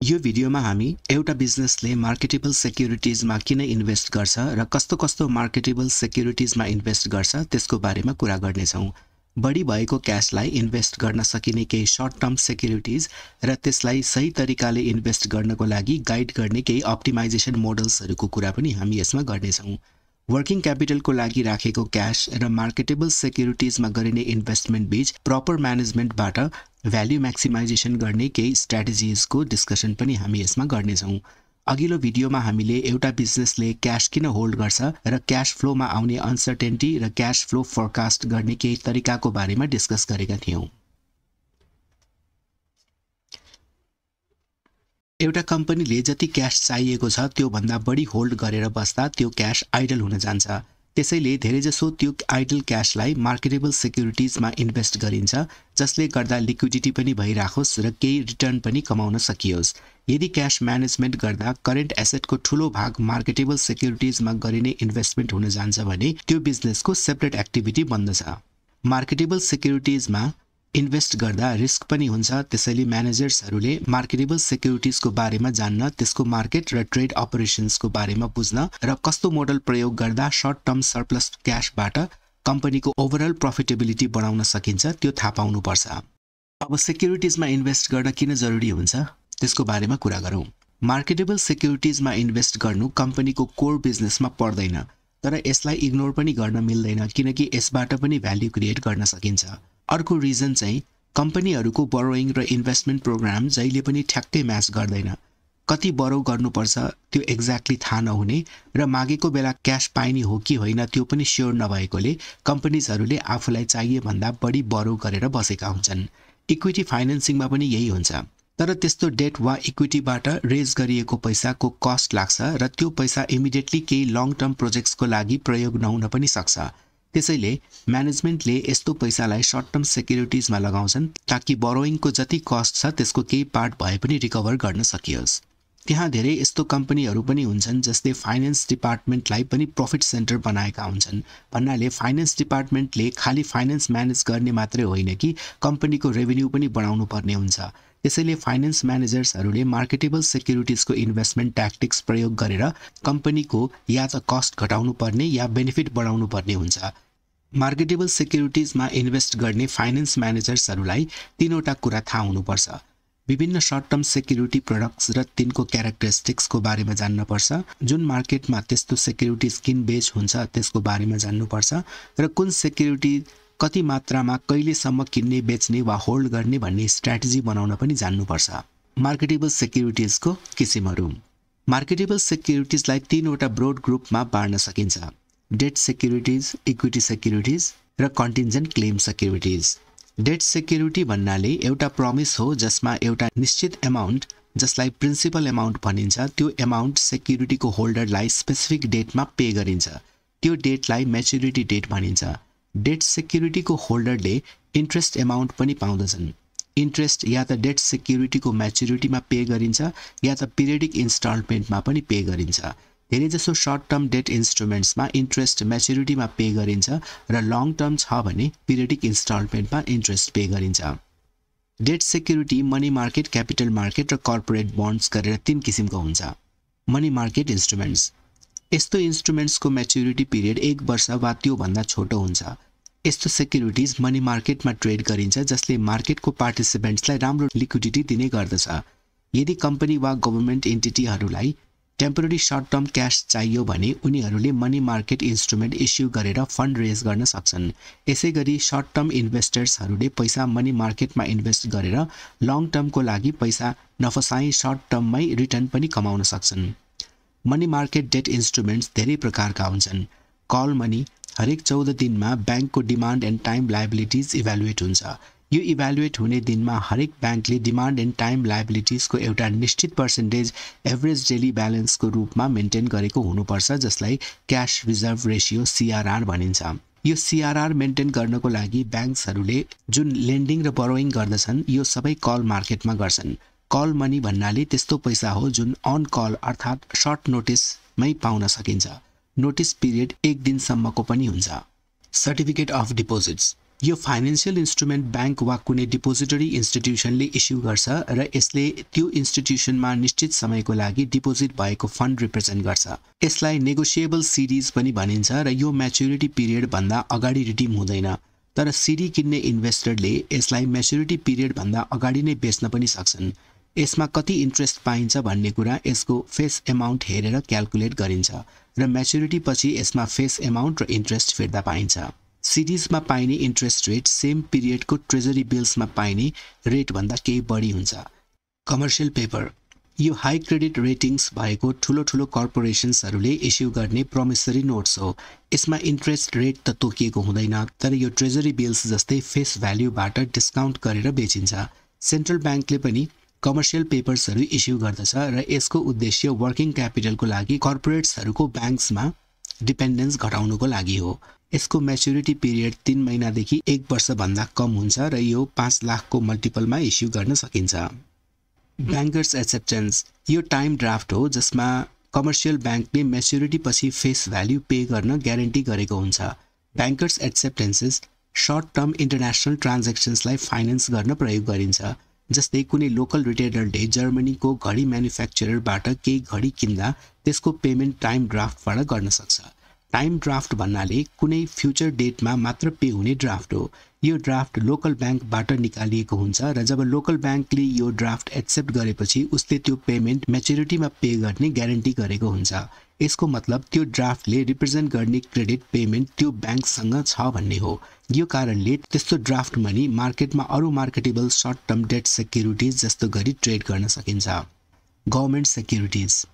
यो भिडियोमा हामी एउटा बिजनेसले मार्केटेबल सेक्युरिटीजमा किन इन्भेस्ट गर्छ र कस्तो मार्केटेबल सेक्युरिटीजमा इन्भेस्ट गर्छ त्यसको बारेमा कुरा गर्नेछौँ। बढी भएको क्याशलाई इन्भेस्ट गर्न सकिने केही सर्ट टर्म सेक्युरिटीज र त्यसलाई सही तरिकाले इन्भेस्ट गर्नको लागि गाइड गर्ने केही अप्टिमाइजेसन मोडल्सहरुको कुरा पनि हामी यसमा गर्नेछौँ। वर्किङ क्यापिटलको लागि राखेको क्याश र मार्केटेबल सेक्युरिटीजमा गरिने इन्भेस्टमेन्ट बीच प्रपर म्यानेजमेन्टबाट भ्याल्यु म्याक्सिमाइजेसन गर्ने केही स्ट्र्याटेजिजको डिस्कसन पनि हामी यसमा गर्नेछौँ। अघिल्लो भिडियोमा हामीले एउटा बिजनेसले क्याश किन होल्ड गर्छ र क्याश फ्लोमा आउने अनसर्टेनिटी र क्याश फ्लो फोरकास्ट गर्ने केही तरिकाको बारेमा डिस्कस गरेका थियौँ। एउटा कम्पनीले जति क्याश चाहिएको छ त्यो भन्दा बढी होल्ड गरेर बस्दा त्यो क्याश आइडल हुन जान्छ। त्यसैले धेरैजसो त्यो आइडल क्याशलाई मार्केटेबल सेक्युरिटीजमा इन्भेस्ट गरिन्छ, जसले गर्दा लिक्विडिटी पनि भइराखोस् र केही रिटर्न पनि कमाउन सकियोस्। यदि क्याश म्यानेजमेन्ट गर्दा करेन्ट एसेटको ठूलो भाग मार्केटेबल सेक्युरिटीजमा गरिने इन्भेस्टमेन्ट हुन जान्छ भने त्यो बिजनेसको सेपरेट एक्टिभिटी बन्दछ। मार्केटेबल सेक्युरिटीजमा इन्भेस्ट गर्दा रिस्क पनि हुन्छ, त्यसैले म्यानेजर्सहरूले मार्केटेबल सेक्युरिटीजको बारेमा जान्न, त्यसको मार्केट र ट्रेड अपरेशन्सको बारेमा बुझ्न र कस्तो मोडल प्रयोग गर्दा सर्ट टर्म सरप्लस क्याशबाट कम्पनीको ओभरअल प्रफिटेबिलिटी बढाउन सकिन्छ त्यो थाहा पाउनुपर्छ। अब सेक्युरिटीजमा इन्भेस्ट गर्न किन जरुरी हुन्छ त्यसको बारेमा कुरा गरौँ। मार्केटेबल सेक्युरिटीजमा इन्भेस्ट गर्नु कम्पनीको कोर बिजनेसमा पर्दैन, तर यसलाई इग्नोर पनि गर्न मिल्दैन किनकि यसबाट पनि भ्याल्यु क्रिएट गर्न सकिन्छ। अर्को रिजन चाहिँ कम्पनीहरूको बोरोइङ र इन्भेस्टमेन्ट प्रोग्राम जहिले पनि ठ्याक्कै म्याच गर्दैन। कति बोरो गर्नुपर्छ त्यो एक्ज्याक्टली थाहा नहुने र मागेको बेला क्याश पाइने हो कि होइन त्यो पनि स्योर नभएकोले कम्पनीजहरूले आफूलाई चाहिए भन्दा बढी बोरो गरेर बसेका हुन्छन्। इक्विटी फाइनान्सिङमा पनि यही हुन्छ, तर त्यस्तो डेट वा इक्विटीबाट रेज गरिएको पैसाको कस्ट लाग्छ र त्यो पैसा इमिडिएटली केही लङ टर्म प्रोजेक्ट्सको लागि प्रयोग नहुन पनि सक्छ। त्यसैले म्यानेजमेन्टले यस्तो पैसालाई सर्ट टर्म सेक्युरिटीजमा लगाउँछन् ताकि बोरोइङको जति कस्ट छ त्यसको केही पार्ट भए पनि रिकभर गर्न सकियोस्। त्यहाँ धेरै यस्तो कम्पनीहरू पनि हुन्छन् जसले फाइनान्स डिपार्टमेन्टलाई पनि प्रॉफिट सेन्टर बनाएका हुन्छन्। भन्नाले फाइनान्स डिपार्टमेन्टले खाली फाइनान्स म्यानेज गर्ने मात्रै होइन कि कम्पनीको रेभेन्यू पनि बढाउनु पर्ने हुन्छ। त्यसैले फाइनान्स म्यानेजर्सहरूले मार्केटेबल सेक्युरिटीजको इन्भेस्टमेन्ट ट्याक्टिक्स प्रयोग गरेर कम्पनीको या त कस्ट घटाउनु पर्ने या बेनिफिट बढाउनु पर्ने हुन्छ। मार्केटेबल सेक्युरिटीजमा इन्भेस्ट गर्ने फाइनान्स म्यानेजर्सहरूलाई तीनवटा कुरा थाहा हुनुपर्छ। विभिन्न सर्ट टर्म सेक्युरिटी प्रोडक्ट्स र तिनको क्यारेक्टरिस्टिक्सको बारेमा जान्नुपर्छ, जुन मार्केटमा त्यस्तो सेक्युरिटीज किन बेच हुन्छ त्यसको बारेमा जान्नुपर्छ र कुन सेक्युरिटी कति मात्रामा कहिलेसम्म किन्ने बेच्ने वा होल्ड गर्ने भन्ने स्ट्र्याटेजी बनाउन पनि जान्नुपर्छ। मार्केटेबल सेक्युरिटीजको किसिमहरू। मार्केटेबल सेक्युरिटीजलाई तीनवटा ब्रोड ग्रुपमा बाँड्न सकिन्छ: डेट सेक्युरिटीज, इक्विटी सेक्युरिटीज र contingent claim securities. Debt security भन्नाले एउटा प्रमिस हो जसमा एउटा निश्चित एमाउन्ट, जसलाई प्रिन्सिपल एमाउन्ट भनिन्छ, त्यो एमाउन्ट सेक्युरिटीको होल्डरलाई स्पेसिफिक डेटमा पे गरिन्छ। त्यो डेटलाई म्याच्युरिटी डेट भनिन्छ। डेट सेक्युरिटीको होल्डरले इन्ट्रेस्ट एमाउन्ट पनि पाउँदछन्। इन्ट्रेस्ट या त डेट सेक्युरिटीको म्याच्युरिटीमा पे गरिन्छ या त पिरियडिक इन्स्टलमेन्टमा पनि पे गरिन्छ। धेरैजसो सर्ट टर्म डेट इन्स्ट्रुमेन्ट्समा इन्ट्रेस्ट म्याच्युरिटीमा पे गरिन्छ र लङ टर्म छ भने पिरियडिक इन्स्टलमेन्टमा इन्ट्रेस्ट पे गरिन्छ। Debt security money market, capital market र कर्पोरेट बन्ड्स गरेर तीन किसिमको हुन्छ। Money market instruments. यस्तो इन्स्ट्रुमेन्ट्सको म्याच्युरिटी पिरियड 1 वर्ष वा त्यो भन्दा छोटो हुन्छ। यस्तो सेक्युरिटीज मनी मार्केटमा ट्रेड गरिन्छ जसले मार्केटको पार्टिसिपेन्ट्सलाई राम्रो लिक्विडिटी दिने गर्दछ। यदि कम्पनी वा गभर्नमेन्ट एन्टिटीहरूलाई टेम्पोररी सर्ट टर्म क्याश चाहियो भने उनीहरूले मनी मार्केट इन्स्ट्रुमेन्ट इस्यु गरेर फन्ड रेज गर्न सक्छन्। यसैगरी सर्ट टर्म इन्भेस्टर्सहरूले पैसा मनी मार्केटमा इन्भेस्ट गरेर लङ टर्मको लागि पैसा नफसाई सर्ट टर्ममै रिटर्न पनि कमाउन सक्छन्। मनी मार्केट डेट इन्स्ट्रुमेन्ट्स धेरै प्रकारका हुन्छन्। कल मनी, हरेक 14 दिनमा ब्याङ्कको demand and time liabilities evaluate हुन्छ। यो इभ्यालुएट हुने दिनमा हरेक ब्याङ्कले डिमान्ड एन्ड टाइम लायबिलिटिजको एउटा निश्चित पर्सेन्टेज एभरेज डेली ब्यालेन्सको रूपमा मेन्टेन गरेको हुनुपर्छ, जसलाई क्याश रिजर्भ रेसियो CRR भनिन्छ। यो CRR मेन्टेन गर्नको लागि ब्याङ्क्सहरूले जुन लेन्डिङ र बोरोइङ गर्दछन् यो सबै कल मार्केटमा गर्छन्। कल मनी भन्नाले त्यस्तो पैसा हो जुन अन कल अर्थात् सर्ट नोटिसमै पाउन सकिन्छ। नोटिस पिरियड 1 दिनसम्मको पनि हुन्छ। Certificate of deposits. यो फाइनान्शियल इन्स्ट्रुमेन्ट ब्याङ्क वा कुनै डिपोजिटरी इन्स्टिट्युसनले इस्यु गर्छ र यसले त्यो इन्स्टिट्युसनमा निश्चित समयको लागि डिपोजिट भएको फन्ड रिप्रेजेन्ट गर्छ। यसलाई नेगोसिएबल सिडीज पनि भनिन्छ र यो म्याच्युरिटी पिरियड भन्दा अगाडि रिडिम हुँदैन। तर सिडी किन्ने इन्भेस्टरले यसलाई म्याच्युरिटी पिरियड भन्दा अगाडि नै बेच्न पनि सक्छन्। यसमा कति इन्ट्रेस्ट पाइन्छ भन्ने कुरा यसको फेस एमाउन्ट हेरेर क्याल्कुलेट गरिन्छ र म्याच्युरिटी पछि यसमा फेस एमाउन्ट र इन्ट्रेस्ट फिर्ता पाइन्छ। सिडीजमा पाइने इन्ट्रेस्ट रेट सेम पिरियडको ट्रेजरी बिल्समा पाइने रेट भन्दा केही बढी हुन्छ। कमर्सियल पेपर यो हाई क्रेडिट रेटिङ्स भएको ठुलो कर्पोरेसन्सहरूले इस्यु गर्ने प्रोमिसरी नोट्स हो। यसमा इन्ट्रेस्ट रेट त तोकिएको हुँदैन, तर यो ट्रेजरी बिल्स जस्तै फेस भ्याल्युबाट डिस्काउन्ट गरेर बेचिन्छ। सेन्ट्रल ब्याङ्कले पनि कमर्सियल पेपर्सहरू इस्यु गर्दछ र यसको उद्देश्य वर्किङ क्यापिटलको लागि कर्पोरेट्सहरूको ब्याङ्क्समा डिपेन्डेन्स घटाउनुको लागि हो। यसको म्याच्युरिटी पिरियड 3 महिनादेखि 1 वर्षभन्दा कम हुन्छ र यो 5 लाखको मल्टिपलमा इस्यु गर्न सकिन्छ। ब्याङ्कर्स एक्सेप्टेन्स यो टाइम ड्राफ्ट हो जसमा कमर्सियल ब्याङ्कले म्याच्युरिटी पछि फेस भ्याल्यु पे गर्न ग्यारेन्टी गरेको हुन्छ। Bankers acceptances short term international ट्रान्ज्याक्सन्सलाई फाइनेन्स गर्न प्रयोग गरिन्छ। जस्तै कुनै लोकल रिटेलरले जर्मनीको घडी म्यानुफ्याक्चररबाट केही घडी किन्दा त्यसको पेमेन्ट टाइम ड्राफ्टबाट गर्न सक्छ। टाइम ड्राफ्ट भन्नाले कुनै फ्युचर डेटमा मात्र पे हुने ड्राफ्ट हो। यो ड्राफ्ट लोकल ब्याङ्कबाट निकालिएको हुन्छ र जब लोकल ब्याङ्कले यो ड्राफ्ट एक्सेप्ट गरेपछि उसले त्यो पेमेन्ट म्याच्युरिटीमा पे गर्ने ग्यारेन्टी गरेको हुन्छ। यसको मतलब त्यो ड्राफ्टले रिप्रेजेन्ट गर्ने क्रेडिट पेमेन्ट त्यो ब्याङ्कसँग छ भन्ने हो। यो कारणले त्यस्तो ड्राफ्ट मनी मार्केटमा अरू marketable short term debt securities जस्तो गरी ट्रेड गर्न सकिन्छ। गभर्नमेन्ट सेक्युरिटिज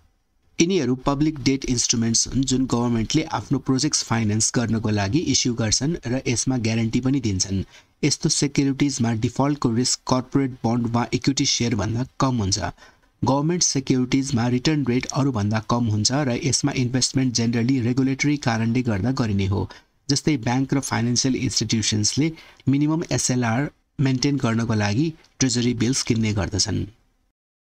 यिनीहरू पब्लिक डेट इन्स्ट्रुमेन्ट्स हुन् जुन गभर्नमेन्टले आफ्नो प्रोजेक्ट्स फाइनेन्स गर्नको लागि इस्यु गर्छन् र यसमा ग्यारेन्टी पनि दिन्छन्। यस्तो सेक्युरिटिजमा डिफल्टको रिस्क कर्पोरेट बन्ड वा इक्विटी सेयर भन्दा कम हुन्छ। गभर्नमेन्ट सेक्युरिटिजमा रिटर्न रेट अरूभन्दा कम हुन्छ र यसमा इन्भेस्टमेन्ट जेनरली रेगुलेटरी कारणले गर्दा गरिने हो। जस्तै ब्याङ्क र फाइनान्सियल इन्स्टिट्युसन्सले मिनिमम एसएलआर मेन्टेन गर्नको लागि ट्रेजरी बिल्स किन्ने गर्दछन्।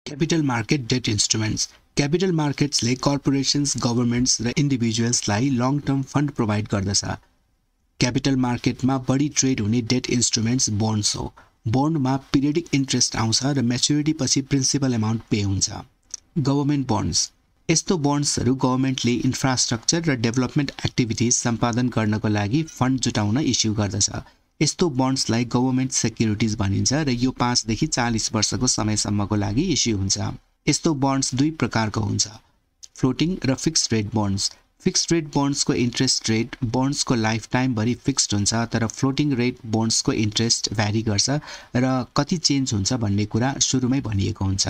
Capital market debt instruments capital मार्केट्सले कर्पोरेसन्स, गभर्नमेन्ट्स र इन्डिभिजुअल्सलाई लङ टर्म फन्ड प्रोभाइड गर्दछ। क्यापिटल मार्केटमा बढी ट्रेड हुने डेट इन्स्ट्रुमेन्ट्स बोन्ड्स हो। बोन्डमा पिरियडिक इन्ट्रेस्ट आउँछ र म्याच्युरिटी पछि प्रिन्सिपल एमाउन्ट पे हुन्छ। गभर्नमेन्ट बन्ड्स यस्तो बन्ड्सहरू गभर्नमेन्टले इन्फ्रास्ट्रक्चर र डेभलपमेन्ट एक्टिभिटिज सम्पादन गर्नको लागि फन्ड जुटाउन इस्यु गर्दछ। यस्तो बन्ड्सलाई गभर्नमेन्ट सेक्युरिटिज भनिन्छ र यो 5 देखि 40 वर्षको समयसम्मको लागि इस्यु हुन्छ। यस्तो बन्ड्स 2 प्रकारको हुन्छ, फ्लोटिङ र fixed rate bonds. Fixed rate बन्ड्सको इन्ट्रेस्ट रेट बन्ड्सको लाइफ टाइमभरि फिक्स्ड हुन्छ, तर फ्लोटिङ रेट बन्ड्सको इन्ट्रेस्ट भ्यारी गर्छ र कति चेन्ज हुन्छ भन्ने कुरा सुरुमै भनिएको हुन्छ।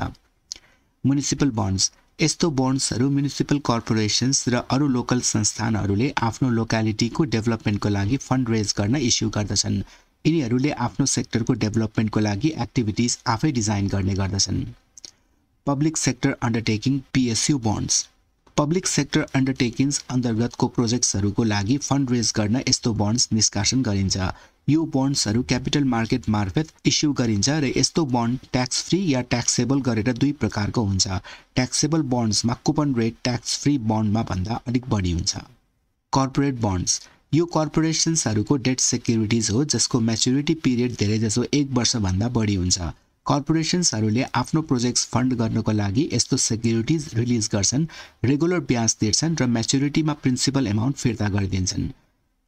म्युनिसिपल बन्ड्स यस्तो बन्ड्सहरू म्युनिसिपल कर्पोरेसन्स र अरू लोकल संस्थानहरूले आफ्नो लोकालिटीको डेभलपमेन्टको लागि फन्ड रेज गर्न इस्यु गर्दछन्। यिनीहरूले आफ्नो सेक्टरको डेभलपमेन्टको लागि एक्टिभिटिज आफै डिजाइन गर्ने गर्दछन्। Public sector undertaking PSU bonds public sector undertakings अन्तर्गतको प्रोजेक्ट्सहरूको लागि फन्ड रेज गर्न यस्तो बन्ड्स निष्कासन गरिन्छ। यो बन्ड्सहरू क्यापिटल मार्केट मार्फत इस्यु गरिन्छ र यस्तो बन्ड ट्याक्स फ्री या ट्याक्सेबल गरेर 2 प्रकारको हुन्छ। ट्याक्सेबल बन्ड्समा कुपन रेट ट्याक्स फ्री बन्डमा भन्दा अलिक बढी हुन्छ। कर्पोरेट बन्ड्स यो कर्पोरेसन्सहरूको डेट सेक्युरिटिज हो जसको म्याच्युरिटी पिरियड धेरैजसो 1 वर्षभन्दा बढी हुन्छ। कर्पोरेसन्सहरूले आफ्नो प्रोजेक्ट्स फन्ड गर्नको लागि यस्तो सेक्युरिटिज रिलिज गर्छन्, रेगुलर ब्याज तिर्छन् र म्याच्युरिटीमा प्रिन्सिपल एमाउन्ट फिर्ता गरिदिन्छन्।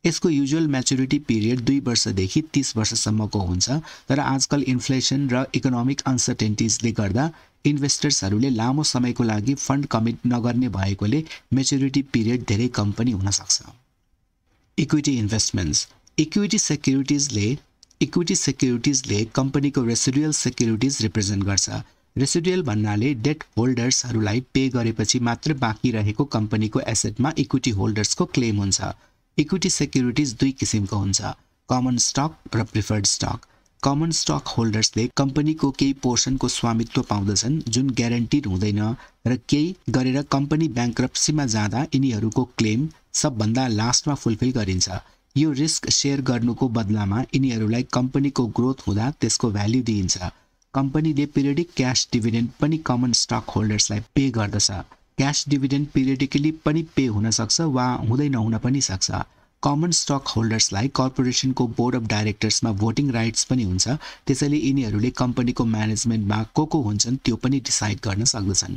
यसको युजुअल म्याच्युरिटी पिरियड 2 वर्षदेखि 30 वर्षसम्मको हुन्छ, तर आजकल इन्फ्लेसन र इकोनोमिक अनसर्टेन्टिजले गर्दा इन्भेस्टर्सहरूले लामो समयको लागि फन्ड कमिट नगर्ने भएकोले म्याच्युरिटी पिरियड धेरै कम पनि हुन सक्छ। इक्विटी इन्भेस्टमेन्ट्स इक्विटी सेक्युरिटिजले कम्पनीको रेसिडुअल सेक्युरिटिज रिप्रेजेन्ट गर्छ। रेसिडुअल भन्नाले डेट होल्डर्सहरूलाई पे गरेपछि मात्र बाँकी रहेको कम्पनीको एसेटमा इक्विटी होल्डर्सको क्लेम हुन्छ। इक्विटी सेक्युरिटिज 2 किसिमको हुन्छ, कमन स्टक र प्रिफर्ड स्टक। कमन स्टक होल्डर्सले कम्पनीको केही पोर्सनको स्वामित्व पाउँदछन् जुन ग्यारेन्टिड हुँदैन र केही गरेर कम्पनी ब्याङ्क्रप्सीमा जाँदा यिनीहरूको क्लेम सबभन्दा लास्टमा फुलफिल गरिन्छ। यो रिस्क सेयर गर्नुको बदलामा यिनीहरूलाई कम्पनीको ग्रोथ हुँदा त्यसको भ्याल्यु दिइन्छ। कम्पनीले पिरियडिक क्याश डिभिडेन्ड पनि कमन स्टक होल्डर्सलाई पे गर्दछ। क्याश डिभिडेन्ड पिरियडिकली पनि पे हुन सक्छ वा हुँदै नहुन पनि सक्छ। कमन स्टक होल्डर्सलाई कर्पोरेसनको बोर्ड अफ डाइरेक्टर्समा भोटिङ राइट्स पनि हुन्छ, त्यसैले यिनीहरूले कम्पनीको म्यानेजमेन्टमा को हुन्छन् त्यो पनि डिसाइड गर्न सक्दछन्।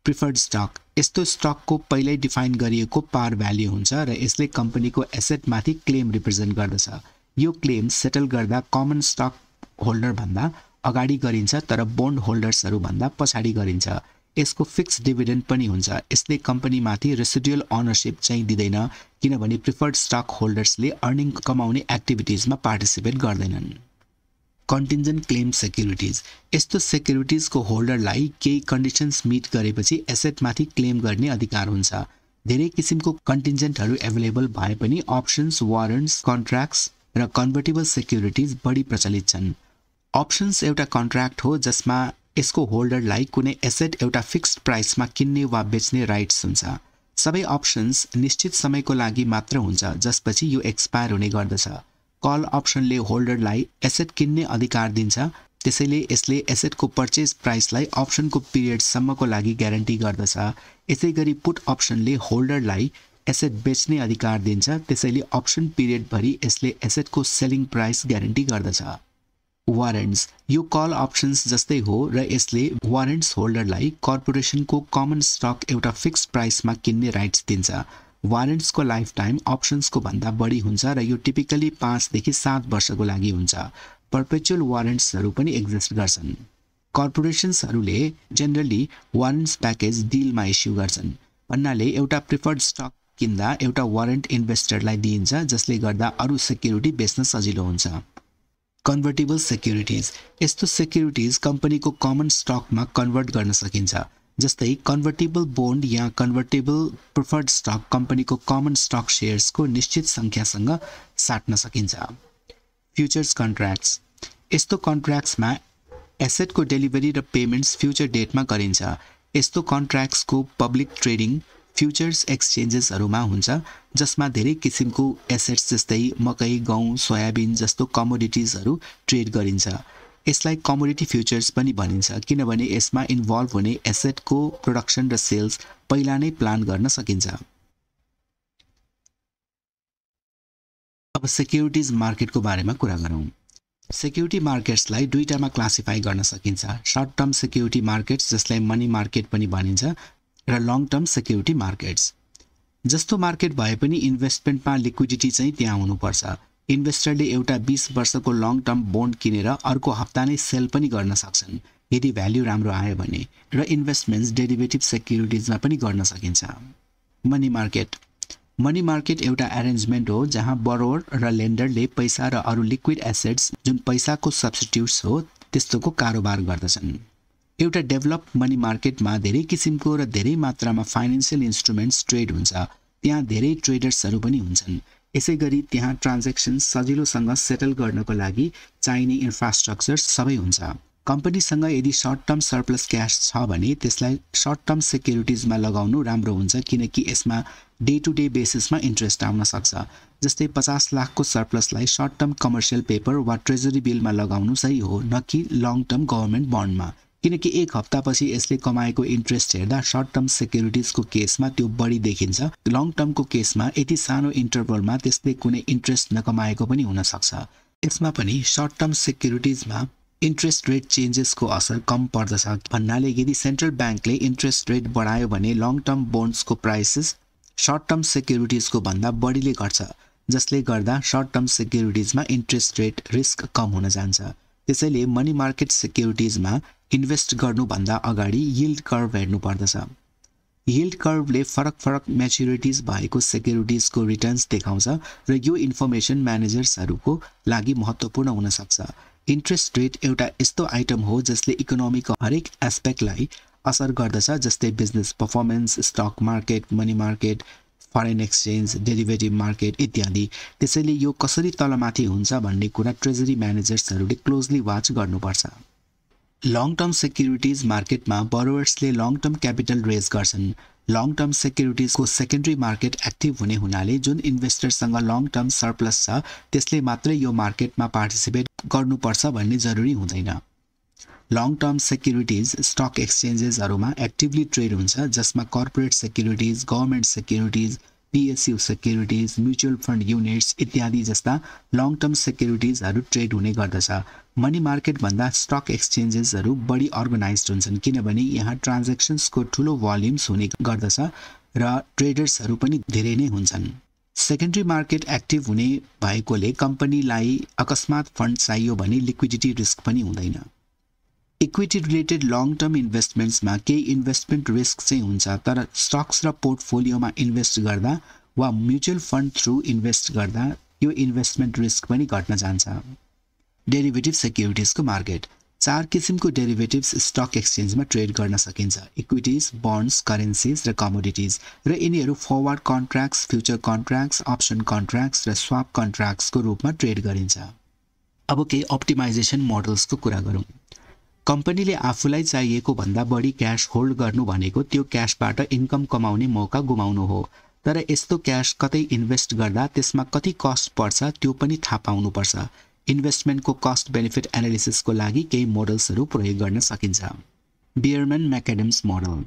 प्रिफर्ड स्टक, यस्तो स्टकको पहिल्यै डिफाइन गरिएको पार भ्याल्यु हुन्छ र यसले कम्पनीको एसेटमाथि क्लेम रिप्रेजेन्ट गर्दछ। यो क्लेम सेटल गर्दा कमन स्टक होल्डर भन्दा अगाडि गरिन्छ तर बोन्ड होल्डर्सहरू भन्दा पछाडि गरिन्छ। यसको फिक्स डिभिडेन्ड पनि हुन्छ। यसले कम्पनीमाथि रेसिडुअल ओनरशिप चाहिँ दिँदैन किनभने प्रिफर्ड स्टक होल्डर्सले अर्निङ कमाउने एक्टिभिटिजमा पार्टिसिपेट गर्दैनन्। कन्टिन्जेन्ट क्लेम सेक्युरिटिज, यस्तो सेक्युरिटिजको होल्डरलाई केही कन्डिसन्स मिट गरेपछि एसेटमाथि क्लेम गर्ने अधिकार हुन्छ। धेरै किसिमको कन्टिन्जेन्टहरू एभाइलेबल भए पनि अप्सन्स, वारेन्ट्स, कन्ट्र्याक्ट्स र कन्भर्टेबल सेक्युरिटिज बढी प्रचलित छन्। अप्सन्स एउटा कन्ट्र्याक्ट हो जसमा यसको होल्डरलाई कुनै एसेट एउटा फिक्स्ड प्राइसमा किन्ने वा बेच्ने राइट्स हुन्छ। सबै अप्सन्स निश्चित समयको लागि मात्र हुन्छ जसपछि यो एक्सपायर हुने गर्दछ। कल अप्सनले होल्डरलाई एसेट किन्ने अधिकार दिन्छ, त्यसैले यसले एसेटको पर्चेज प्राइसलाई अप्सनको पिरियडसम्मको लागि ग्यारेन्टी गर्दछ। यसैगरी पुट अप्सनले होल्डरलाई एसेट बेच्ने अधिकार दिन्छ, त्यसैले अप्सन पिरियडभरि यसले एसेटको सेलिङ प्राइस ग्यारेन्टी गर्दछ। वारेन्ट्स, यो कल अप्सन्स जस्तै हो र यसले वारेन्ट्स होल्डरलाई कर्पोरेसनको कमन स्टक एउटा फिक्स्ड प्राइसमा किन्ने राइट्स दिन्छ। वारेन्ट्सको लाइफ टाइम अप्सन्सको भन्दा बढी हुन्छ र यो टिपिकली 5 देखि 7 वर्षको लागि हुन्छ। पर्पेचुअल वारेन्ट्सहरू पनि एक्जिस्ट गर्छन्। कर्पोरेसन्सहरूले जेनरली वारेन्ट्स प्याकेज डिलमा इस्यु गर्छन्। भन्नाले एउटा प्रिफर्ड स्टक किन्दा एउटा वारेन्ट इन्भेस्टरलाई दिइन्छ जसले गर्दा अरू सेक्युरिटी बेच्न सजिलो हुन्छ। कन्भर्टेबल सेक्युरिटिज, यस्तो सेक्युरिटिज कम्पनीको कमन स्टकमा कन्भर्ट गर्न सकिन्छ। जस्तै कन्भर्टेबल बोन्ड या कन्भर्टेबल प्रिफर्ड स्टक कम्पनीको कमन स्टक सेयर्सको निश्चित सङ्ख्यासँग साट्न सकिन्छ। फ्युचर्स कन्ट्र्याक्ट्स, यस्तो कन्ट्र्याक्ट्समा एसेटको डेलिभरी र पेमेन्ट्स फ्युचर डेटमा गरिन्छ। यस्तो कन्ट्र्याक्ट्सको पब्लिक ट्रेडिङ फ्युचर्स एक्सचेन्जेसहरूमा हुन्छ जसमा धेरै किसिमको एसेट्स जस्तै मकै, गहुँ, सोयाबिन जस्तो कमोडिटिजहरू ट्रेड गरिन्छ। यसलाई कमोडिटी फ्युचर्स पनि भनिन्छ किनभने यसमा इन्भल्भ हुने एसेटको प्रोडक्सन र सेल्स पहिला नै प्लान गर्न सकिन्छ। अब सेक्युरिटिज मार्केटको बारेमा कुरा गरौँ। सेक्युरिटी मार्केट्सलाई दुईटामा क्लासिफाई गर्न सकिन्छ। सर्ट टर्म सेक्युरिटी मार्केट्स जसलाई मनी मार्केट पनि भनिन्छ र लङ टर्म सेक्युरिटी मार्केट्स। जस्तो मार्केट भए पनि इन्भेस्टमेन्टमा लिक्विडिटी चाहिँ त्यहाँ हुनुपर्छ। इन्भेस्टरले एउटा 20 वर्षको लङ टर्म बोन्ड किनेर अर्को हप्ता नै सेल पनि गर्न सक्छन् यदि भ्याल्यु राम्रो आयो भने, र इन्भेस्टमेन्ट्स डेरिभेटिभ सेक्युरिटिजमा पनि गर्न सकिन्छ। मनी मार्केट, मनी मार्केट एउटा एरेन्जमेन्ट हो जहाँ बरोवर र लेन्डरले पैसा र अरू लिक्विड एसेट्स जुन पैसाको सब्स्टिट्युट्स हो त्यस्तोको कारोबार गर्दछन्। एउटा डेभलप मनी मार्केटमा धेरै किसिमको र धेरै मात्रामा फाइनेन्सियल इन्स्ट्रुमेन्ट्स ट्रेड हुन्छ। त्यहाँ धेरै ट्रेडर्सहरू पनि हुन्छन्। यसैगरी त्यहाँ ट्रान्ज्याक्सन्स सजिलोसँग सेटल गर्नको लागि चाहिने इन्फ्रास्ट्रक्चर सबै हुन्छ। कम्पनीसँग यदि सर्ट टर्म सरप्लस क्याश छ भने त्यसलाई सर्ट टर्म सेक्युरिटिजमा लगाउनु राम्रो हुन्छ किनकि यसमा डे टु डे बेसिसमा इन्ट्रेस्ट आउन सक्छ। जस्तै 50 लाखको सरप्लसलाई सर्ट टर्म कमर्सियल पेपर वा ट्रेजरी बिलमा लगाउनु सही हो, न कि लङ टर्म गभर्मेन्ट बन्डमा, किनकि एक हप्तापछि यसले कमाएको इन्ट्रेस्ट हेर्दा सर्ट टर्म सेक्युरिटिजको केसमा त्यो बढी देखिन्छ। लङ टर्मको केसमा यति सानो इन्टरभलमा त्यसले कुनै इन्ट्रेस्ट नकमाएको पनि हुन सक्छ। यसमा पनि सर्ट टर्म सेक्युरिटिजमा इन्ट्रेस्ट रेट चेन्जेसको असर कम पर्दछ। भन्नाले यदि सेन्ट्रल ब्याङ्कले इन्ट्रेस्ट रेट बढायो भने लङ टर्म बोन्ड्सको प्राइसेस सर्ट टर्म सेक्युरिटिजको भन्दा बढीले घट्छ, जसले गर्दा सर्ट टर्म सेक्युरिटिजमा इन्ट्रेस्ट रेट रिस्क कम हुन जान्छ। त्यसैले मनी मार्केट सेक्युरिटिजमा इन्भेस्ट गर्नुभन्दा अगाडि यिल्ड कर्भ हेर्नु पर्दछ। यिल्ड कर्भले फरक म्याच्युरिटिज भएको सेक्युरिटिजको रिटर्न्स देखाउँछ र यो इन्फर्मेसन म्यानेजर्सहरूको लागि महत्त्वपूर्ण हुन सक्छ। इन्ट्रेस्ट रेट एउटा यस्तो आइटम हो जसले इकोनोमीको हरेक एस्पेक्टलाई असर गर्दछ, जस्तै business performance, stock market, money market, foreign exchange, derivative market इत्यादि। त्यसैले यो कसरी तलमाथि हुन्छ भन्ने कुरा ट्रेजरी म्यानेजर्सहरूले क्लोजली वाच गर्नुपर्छ। लङ टर्म सेक्युरिटिज मार्केटमा बरोवर्सले लङ टर्म क्यापिटल रेज गर्छन्। लङ टर्म सेक्युरिटिजको सेकेन्डरी मार्केट एक्टिभ हुने हुनाले जुन इन्भेस्टरसँग लङ टर्म सरप्लस छ त्यसले मात्रै यो मार्केटमा पार्टिसिपेट गर्नुपर्छ भन्ने जरुरी हुँदैन। लङ टर्म सेक्युरिटिज स्टक एक्सचेन्जेसहरूमा एक्टिभली ट्रेड हुन्छ जसमा corporate securities, government securities, PSU securities, mutual fund units इत्यादि जस्ता लङ टर्म सेक्युरिटिजहरू ट्रेड हुने गर्दछ। मनी मार्केट भन्दा स्टक एक्सचेन्जेसहरू बढी अर्गनाइज्ड हुन्छन् किनभने यहाँ ट्रान्ज्याक्सन्सको ठूलो भोल्युम्स हुने गर्दछ र ट्रेडर्सहरू पनि धेरै नै हुन्छन्। सेकेन्डरी मार्केट एक्टिभ हुने भएकोले कम्पनीलाई अकस्मात फन्ड चाहियो भने लिक्विडिटी रिस्क पनि हुँदैन। इक्विटी रिलेटेड लङ टर्म इन्भेस्टमेन्ट्समा केही इन्भेस्टमेन्ट रिस्क चाहिँ हुन्छ, तर स्टक्स र पोर्टफोलियोमा इन्भेस्ट गर्दा वा म्युचुअल फन्ड थ्रु इन्भेस्ट गर्दा यो इन्भेस्टमेन्ट रिस्क पनि घट्न जान्छ। डेरिभेटिभ सेक्युरिटिजको मार्केट 4 किसिमको डेरिभेटिभ्स स्टक एक्सचेन्जमा ट्रेड गर्न सकिन्छ। इक्विटीज, बन्ड्स, करेन्सीज र कमोडिटीज र यिनीहरू forward contracts, future contracts, option contracts र स्वाप कन्ट्र्याक्ट्सको रूपमा ट्रेड गरिन्छ। अब केही अप्टिमाइजेसन मोडल्सको कुरा गरौँ। कम्पनीले आफूलाई चाहिएको भन्दा बढी क्याश होल्ड गर्नु भनेको त्यो क्याशबाट इन्कम कमाउने मौका गुमाउनु हो। तर यस्तो क्याश कतै इन्भेस्ट गर्दा त्यसमा कति कस्ट पर्छ त्यो पनि थाहा पाउनुपर्छ। इन्भेस्टमेन्टको कस्ट बेनिफिट एनालिसिसको लागि केही मोडल्सहरू प्रयोग गर्न सकिन्छ। बियरम्यान म्याकडम्स मोडल।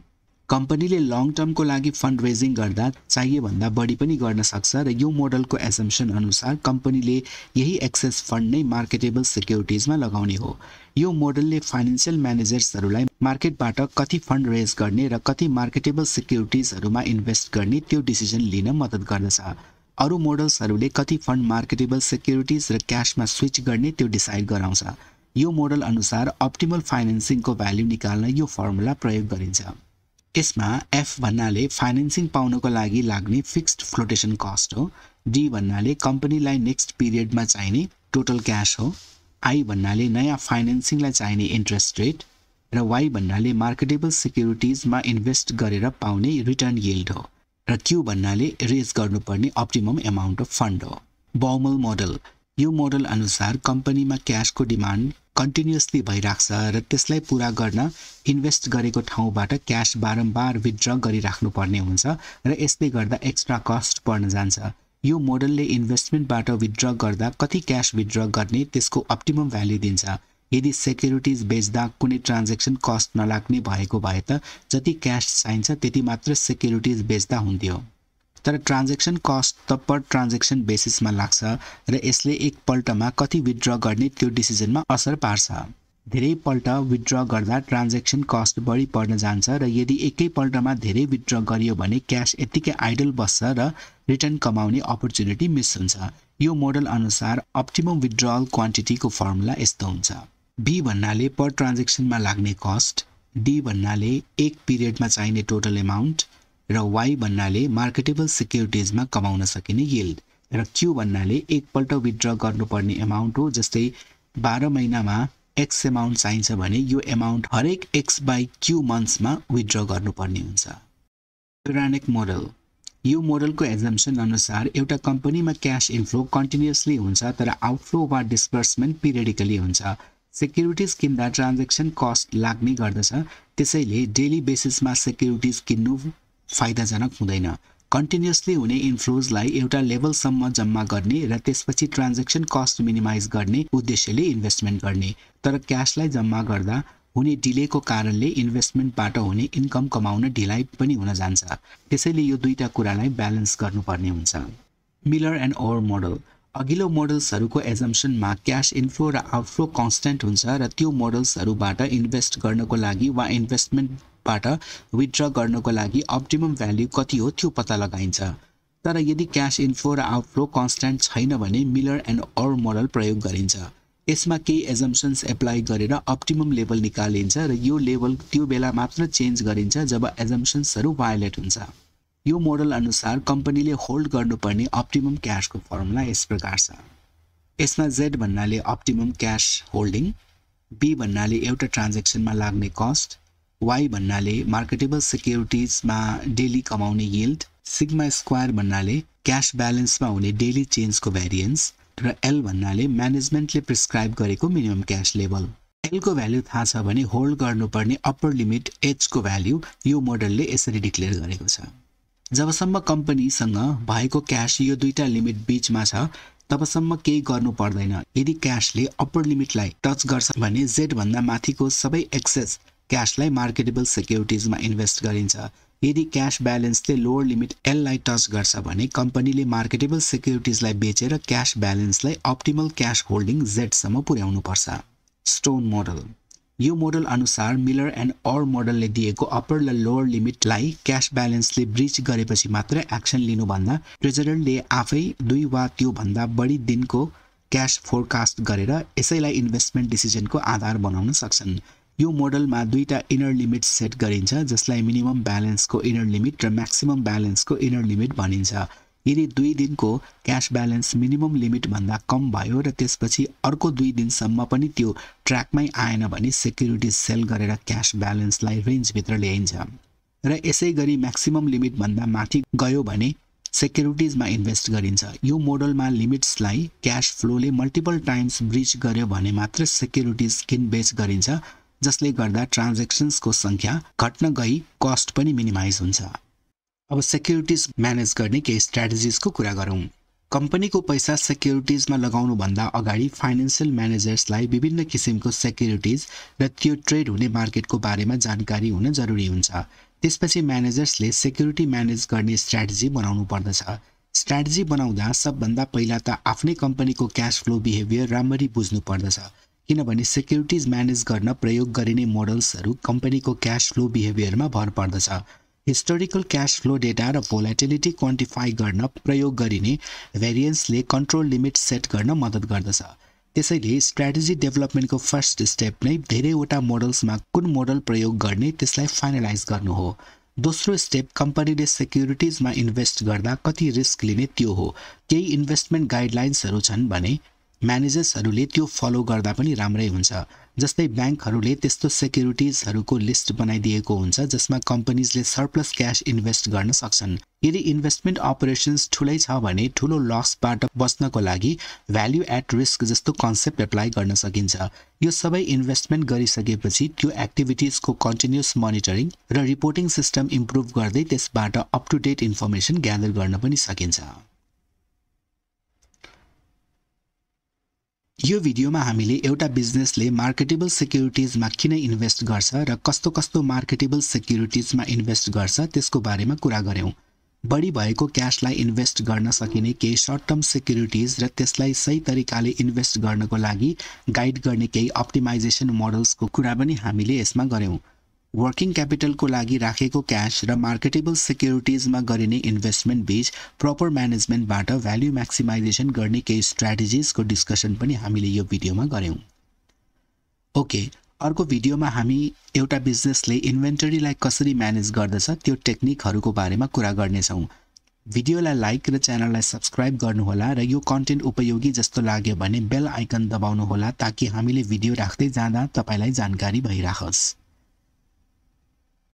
कम्पनीले लङ टर्मको लागि फन्ड रेजिङ गर्दा चाहिए भन्दा बढी पनि गर्न सक्छ र यो मोडलको एजम्पसन अनुसार कम्पनीले यही एक्सेस फन्ड नै मार्केटेबल सेक्युरिटिजमा लगाउने हो। यो मोडलले फाइनान्शियल म्यानेजर्सहरूलाई मार्केटबाट कति फन्ड रेज गर्ने र कति मार्केटेबल सेक्युरिटिजहरूमा इन्भेस्ट गर्ने त्यो डिसिजन लिन मद्दत गर्दछ। अरू मोडल्सहरूले कति फन्ड मार्केटेबल सेक्युरिटिज र क्याशमा स्विच गर्ने त्यो डिसाइड गराउँछ। यो मोडल अनुसार अप्टिमल फाइनान्सिङको भ्याल्यु निकाल्न यो फर्मुला प्रयोग गरिन्छ। यसमा एफ भन्नाले फाइनान्सिङ पाउनको लागि लाग्ने फिक्स्ड फ्लोटेसन कस्ट हो, डी भन्नाले कम्पनीलाई नेक्स्ट पिरियडमा चाहिने टोटल क्याश हो, आई भन्नाले नयाँ फाइनान्सिङलाई चाहिने इन्ट्रेस्ट रेट र वाई भन्नाले मार्केटेबल सेक्युरिटिजमा इन्भेस्ट गरेर पाउने रिटर्न यिल्ड हो र क्यू भन्नाले रेज गर्नुपर्ने अप्टिमम एमाउन्ट अफ फन्ड हो। Baumol model. यो मोडल अनुसार कम्पनीमा क्याशको डिमान्ड कन्टिन्युअसली भइराख्छ र त्यसलाई पूरा गर्न इन्भेस्ट गरेको ठाउँबाट क्याश बारम्बार विथड्र गरिराख्नुपर्ने हुन्छ र यसले गर्दा एक्स्ट्रा कस्ट पर्न जान्छ। यो मोडलले इन्भेस्टमेन्टबाट विथड्र गर्दा कति क्याश विथड्र गर्ने त्यसको अप्टिमम भ्याल्यु दिन्छ। यदि सेक्युरिटिज बेच्दा कुनै ट्रान्ज्याक्सन कस्ट नलाग्ने भएको भए त जति क्याश चाहिन्छ त्यति मात्र सेक्युरिटिज बेच्दा हुन्थ्यो। तर ट्रान्ज्याक्सन कस्ट त पर ट्रान्ज्याक्सन बेसिसमा लाग्छ र यसले एकपल्टमा कति विथड्र गर्ने त्यो डिसिजनमा असर पार्छ। धेरै पल्ट विथड्र गर्दा ट्रान्ज्याक्सन कस्ट बढी पर्न जान्छ र यदि एकैपल्टमा धेरै विथड्र गरियो भने क्याश यत्तिकै आइडल बस्छ र रिटर्न कमाउने अपर्च्युनिटी मिस हुन्छ। यो मोडल अनुसार अप्टिमम विथड्रअल क्वान्टिटीको फर्मुला यस्तो हुन्छ। बी भन्नाले पर ट्रान्ज्याक्सनमा लाग्ने कस्ट, डी भन्नाले एक पिरियडमा चाहिने टोटल एमाउन्ट र वाई भन्नाले मार्केटेबल सेक्युरिटिजमा कमाउन सकिने यिल्ड र क्यू भन्नाले एकपल्ट विथड्र गर्नुपर्ने एमाउन्ट हो। जस्तै 12 महिनामा एक्स एमाउन्ट चाहिन्छ भने यो एमाउन्ट हरेक एक्स बाई क्यू मन्थ्समा विथड्र गर्नुपर्ने हुन्छ। प्युरानिक मोडल। यो मोडलको एजम्पसन अनुसार एउटा कम्पनीमा क्याश इन्फ्लो कन्टिन्युअसली हुन्छ तर आउटफ्लो वा डिस्बर्समेन्ट पिरियडिकली हुन्छ। सेक्युरिटिज किन्दा ट्रान्ज्याक्सन कस्ट लाग्ने गर्दछ, त्यसैले डेली बेसिसमा सेक्युरिटिज किन्नु फाइदाजनक हुँदैन। कन्टिन्युअसली हुने इन्फ्लोजलाई एउटा लेभलसम्म जम्मा गर्ने र त्यसपछि ट्रान्ज्याक्सन कस्ट मिनिमाइज गर्ने उद्देश्यले इन्भेस्टमेन्ट गर्ने। तर क्याशलाई जम्मा गर्दा हुने डिलेको कारणले इन्भेस्टमेन्टबाट हुने इन्कम कमाउन ढिलाइ पनि हुन जान्छ। त्यसैले यो दुईटा कुरालाई ब्यालेन्स गर्नुपर्ने हुन्छ। Miller and Orr model. अघिल्लो मोडल्सहरूको एजम्पसनमा क्याश इन्फ्लो र आउटफ्लो कन्स्ट्यान्ट हुन्छ र त्यो मोडल्सहरूबाट इन्भेस्ट गर्नको लागि वा इन्भेस्टमेन्टबाट विथड्र गर्नको लागि अप्टिमम भ्याल्यु कति हो त्यो पत्ता लगाइन्छ। तर यदि क्याश इन्फ्लो र आउटफ्लो कन्स्ट्यान्ट छैन भने मिलर एन्ड ओर मोडल प्रयोग गरिन्छ। यसमा केही एजम्पसन्स एप्लाई गरेर अप्टिमम लेभल निकालिन्छ र यो लेभल त्यो बेला मात्र चेन्ज गरिन्छ जब एजम्पसन्सहरू भायोलेट हुन्छ। यो मोडल अनुसार कम्पनीले होल्ड गर्नुपर्ने अप्टिमम क्याशको फर्मुला यस प्रकार छ। यसमा जेड भन्नाले अप्टिमम क्याश होल्डिङ, बी भन्नाले एउटा ट्रान्ज्याक्सनमा लाग्ने कस्ट, वाई भन्नाले मार्केटेबल सेक्युरिटिजमा डेली कमाउने यिल्ड, सिग्मा स्क्वायर भन्नाले क्याश ब्यालेन्समा हुने डेली चेन्जको भेरिएन्स र एल भन्नाले म्यानेजमेन्टले प्रिस्क्राइब गरेको मिनिमम क्याश लेभल। एलको भ्याल्यु थाहा छ भने होल्ड गर्नुपर्ने अप्पर लिमिट एचको भ्याल्यु यो मोडलले यसरी डिक्लेयर गरेको छ। जबसम्म कम्पनीसँग भएको क्याश यो दुईटा लिमिट बीचमा छ तबसम्म केही गर्नु पर्दैन। यदि क्याशले अप्पर लिमिटलाई टच गर्छ भने जेड भन्दा माथिको सबै एक्सेस क्याशलाई मार्केटेबल सिक्युरिटिजमा इन्भेस्ट गरिन्छ। यदि क्याश ब्यालेन्सले लोअर लिमिट एल लाई टच गर्छ भने कम्पनीले मार्केटेबल सिक्युरिटिजलाई बेचेर क्याश ब्यालेन्सलाई अप्टिमल क्याश होल्डिङ जेड सम्म पुर्याउनु पर्छ। स्टोन मोडल यो मोडल अनुसार मिलर एन्ड अर मोडलले दिएको अप्पर र लोअर लिमिटलाई क्याश ब्यालेन्सले ब्रिच गरेपछि मात्र एक्सन लिनुभन्दा ट्रेजररले आफै 2 वा त्यो भन्दा बढी दिनको क्याश फोरकास्ट गरेर यसैलाई इन्भेस्टमेन्ट डिसिजनको आधार बनाउन सक्छन्। यो मोडलमा दुईटा इनर लिमिट सेट गरिन्छ जसलाई मिनिमम ब्यालेन्सको इनर लिमिट र म्याक्सिमम ब्यालेन्सको इनर लिमिट भनिन्छ। यदि 2 दिनको क्याश ब्यालेन्स मिनिमम लिमिट भन्दा कम भयो र त्यसपछि अर्को 2 दिनसम्म पनि त्यो ट्र्याकमै आएन भने सेक्युरिटिज सेल गरेर क्याश ब्यालेन्सलाई रेन्जभित्र ल्याइन्छ र यसैगरी म्याक्सिमम लिमिट भन्दा माथि गयो भने सेक्युरिटिजमा इन्भेस्ट गरिन्छ। यो मोडलमा लिमिट्सलाई क्याश फ्लोले मल्टिपल टाइम्स ब्रिच गर्यो भने मात्र सेक्युरिटिज किनबेच गरिन्छ जसले गर्दा ट्रान्ज्याक्सन्सको संख्या घट्न गई कस्ट पनि मिनिमाइज हुन्छ। अब सेक्युरिटिज म्यानेज गर्ने केही स्ट्र्याटेजिजको कुरा गरौँ। कम्पनीको पैसा सेक्युरिटिजमा लगाउनु भन्दा अगाडि फाइनान्शियल म्यानेजर्सलाई विभिन्न किसिमको सेक्युरिटिज र त्यो ट्रेड हुने मार्केटको बारेमा जानकारी हुन जरुरी हुन्छ। त्यसपछि म्यानेजर्सले सेक्युरिटी म्यानेज गर्ने स्ट्र्याटेजी बनाउनु पर्दछ। स्ट्र्याटेजी बनाउँदा सबभन्दा पहिला त आफ्नै कम्पनीको क्याश फ्लो बिहेभियर राम्ररी बुझ्नु पर्दछ किनभने सेक्युरिटिज म्यानेज गर्न प्रयोग गरिने मोडल्सहरू कम्पनीको क्याश फ्लो बिहेभियरमा भर पर्दछ। हिस्टोरिकल क्याश फ्लो डेटा र भोलाटिलिटी क्वान्टिफाई गर्न प्रयोग गरिने भेरिएन्सले कन्ट्रोल लिमिट सेट गर्न मद्दत गर्दछ। त्यसैले स्ट्र्याटेजी डेभलपमेन्टको फर्स्ट स्टेप नै धेरैवटा मोडल्समा कुन मोडल प्रयोग गर्ने त्यसलाई फाइनलाइज गर्नु हो। दोस्रो स्टेप कम्पनीले सेक्युरिटिजमा इन्भेस्ट गर्दा कति रिस्क लिने त्यो हो। केही इन्भेस्टमेन्ट गाइडलाइन्सहरू छन् भने म्यानेजर्सहरूले त्यो फलो गर्दा पनि राम्रै हुन्छ। जस्तै ब्याङ्कहरूले त्यस्तो सेक्युरिटिजहरूको लिस्ट बनाइदिएको हुन्छ जसमा कम्पनीजले सरप्लस क्याश इन्भेस्ट गर्न सक्छन्। यदि इन्भेस्टमेन्ट अपरेसन्स ठुलै छ भने ठुलो लसबाट बच्नको लागि भ्याल्यु एट रिस्क जस्तो कन्सेप्ट एप्लाई गर्न सकिन्छ। यो सबै इन्भेस्टमेन्ट गरिसकेपछि त्यो एक्टिभिटिजको कन्टिन्युअस मोनिटरिङ र रिपोर्टिङ सिस्टम इम्प्रुभ गर्दै त्यसबाट up to date information gather गर्न पनि सकिन्छ। यो भिडियोमा हामीले एउटा बिजनेसले मार्केटेबल सिक्युरिटिजमा किन इन्भेस्ट गर्छ र कस्तो कस्तो मार्केटेबल सिक्युरिटिजमा इन्भेस्ट गर्छ त्यसको बारेमा कुरा गर्यौं। बढी भएको क्याशलाई इन्भेस्ट गर्न सकिने केही सर्ट टर्म सिक्युरिटिज र त्यसलाई सही तरिकाले इन्भेस्ट गर्नको लागि गाइड गर्ने केही अप्टिमाइजेसन मोडल्सको कुरा पनि हामीले यसमा गर्यौं। वर्किङ क्यापिटलको लागि राखेको क्याश र मार्केटेबल सिक्युरिटिजमा गरिने इन्भेस्टमेन्ट बीच प्रपर म्यानेजमेन्टबाट भ्याल्यु म्याक्सिमाइजेसन गर्ने केही स्ट्र्याटेजिजको डिस्कसन पनि हामीले यो भिडियोमा गर्यौं। ओके, अर्को भिडियोमा हामी एउटा बिजनेसले इन्भेन्टरीलाई कसरी म्यानेज गर्दछ त्यो टेक्निकहरूको बारेमा कुरा गर्नेछौं। भिडियोलाई लाइक र च्यानललाई सब्स्क्राइब गर्नुहोला र यो कन्टेन्ट उपयोगी जस्तो लाग्यो भने बेल आइकन दबाउनुहोला ताकि हामीले भिडियो राख्दै जाँदा तपाईलाई जानकारी भइराखोस्।